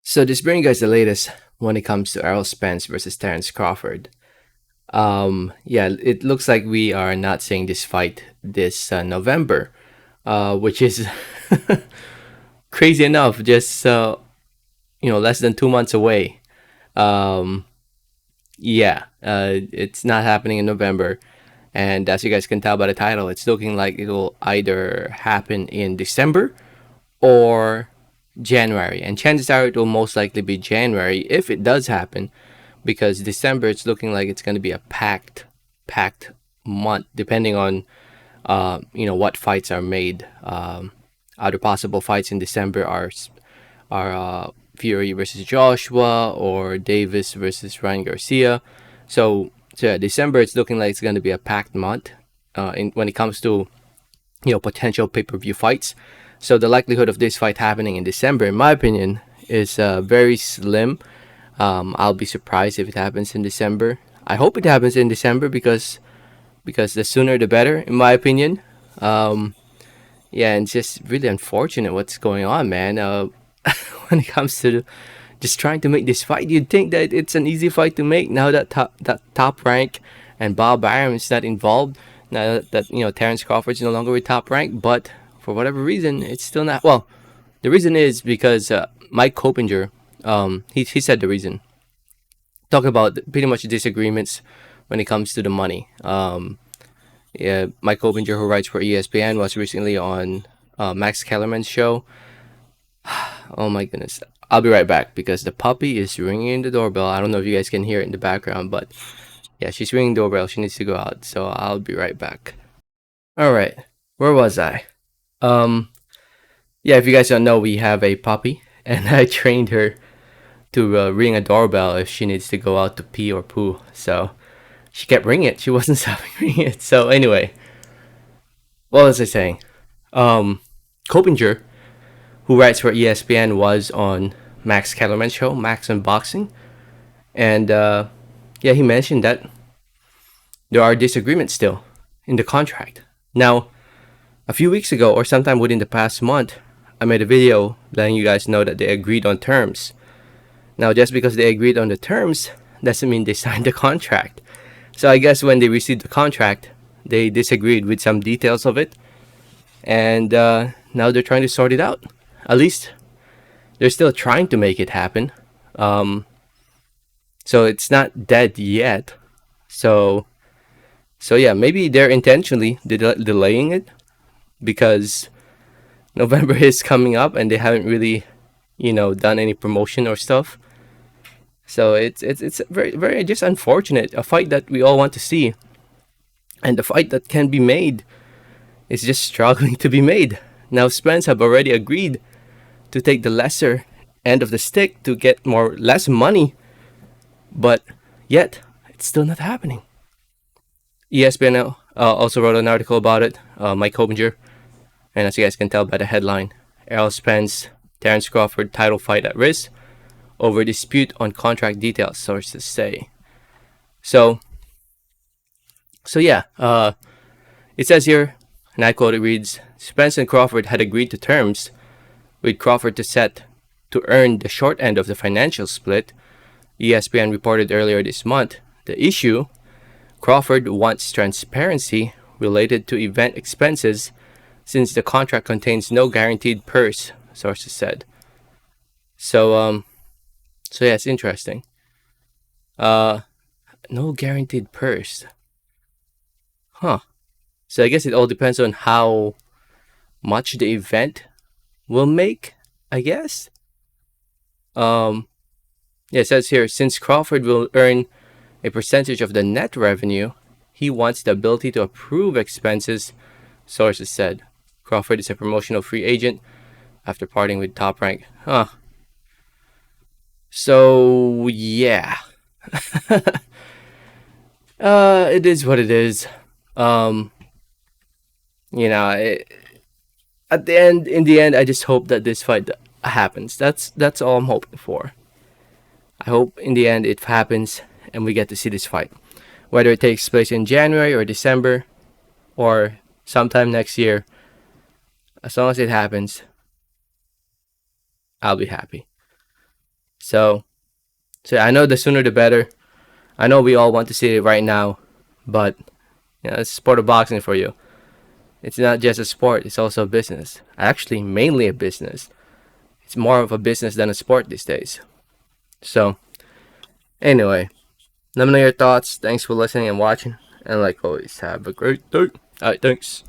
So this brings you guys the latest when it comes to Errol Spence versus Terence Crawford. Yeah, it looks like we are not seeing this fight this November, which is crazy enough. Just less than 2 months away. Um, yeah, it's not happening in November, and as you guys can tell by the title, it's looking like it will either happen in December or January, and chances are it will most likely be January if it does happen, because December it's looking like it's going to be a packed month, depending on what fights are made. Other possible fights in December are Fury versus Joshua or Davis versus Ryan Garcia. So yeah, December it's looking like it's going to be a packed month. When it comes to potential pay-per-view fights. So the likelihood of this fight happening in December, in my opinion, is very slim. I'll be surprised if it happens in December. I hope it happens in December because the sooner the better, in my opinion. Um, yeah, and it's just really unfortunate what's going on, man. When it comes to just trying to make this fight, you'd think that it's an easy fight to make now that top rank and Bob Arum is not involved. Now that Terence Crawford's no longer with Top Rank, but for whatever reason, it's still not. Well, the reason is because Mike Copinger, he said the reason. Talking about pretty much disagreements when it comes to the money. Yeah, Mike Copinger, who writes for ESPN, was recently on Max Kellerman's show. Oh my goodness. I'll be right back because the puppy is ringing the doorbell. I don't know if you guys can hear it in the background, but yeah, she's ringing the doorbell. She needs to go out, so I'll be right back. All right, where was I? Um, yeah, if you guys don't know, we have a puppy, and I trained her to ring a doorbell if she needs to go out to pee or poo. So she kept ringing it. She wasn't stopping ringing it. So anyway, what was I saying? Um, Copinger, who writes for ESPN, was on Max Kellerman's show, Max Unboxing, and yeah, he mentioned that there are disagreements still in the contract. Now, a few weeks ago, or sometime within the past month, I made a video letting you guys know that they agreed on terms. Now, just because they agreed on the terms doesn't mean they signed the contract. So I guess when they received the contract, they disagreed with some details of it, and now they're trying to sort it out. At least they're still trying to make it happen. So it's not dead yet. So yeah, maybe they're intentionally delaying it because November is coming up and they haven't really, done any promotion or stuff. So it's very very just unfortunate. A fight that we all want to see, and the fight that can be made is just struggling to be made. Now Spence have already agreed to take the lesser end of the stick to get less money, but yet it's still not happening. ESPN also wrote an article about it. Mike Copinger, and as you guys can tell by the headline, Errol Spence, Terence Crawford title fight at risk over dispute on contract details, sources say. So yeah, it says here, and I quote, it reads, Spence and Crawford had agreed to terms, with Crawford to earn the short end of the financial split. ESPN reported earlier this month. The issue, Crawford wants transparency related to event expenses since the contract contains no guaranteed purse, sources said. So yeah, it's interesting. No guaranteed purse. Huh. So I guess it all depends on how much the event will make, I guess. Yeah, it says here, since Crawford will earn a percentage of the net revenue, he wants the ability to approve expenses, sources said. Crawford is a promotional free agent after parting with Top Rank. Huh. So, yeah. It is what it is. You know, in the end, I just hope that this fight happens. That's all I'm hoping for. I hope in the end it happens and we get to see this fight. Whether it takes place in January or December or sometime next year, as long as it happens, I'll be happy. So, so I know the sooner the better. I know we all want to see it right now, but it's sport of boxing for you. It's not just a sport; it's also a business. Actually, mainly a business. It's more of a business than a sport these days. So, anyway, let me know your thoughts. Thanks for listening and watching. And like always, have a great day. Alright, thanks.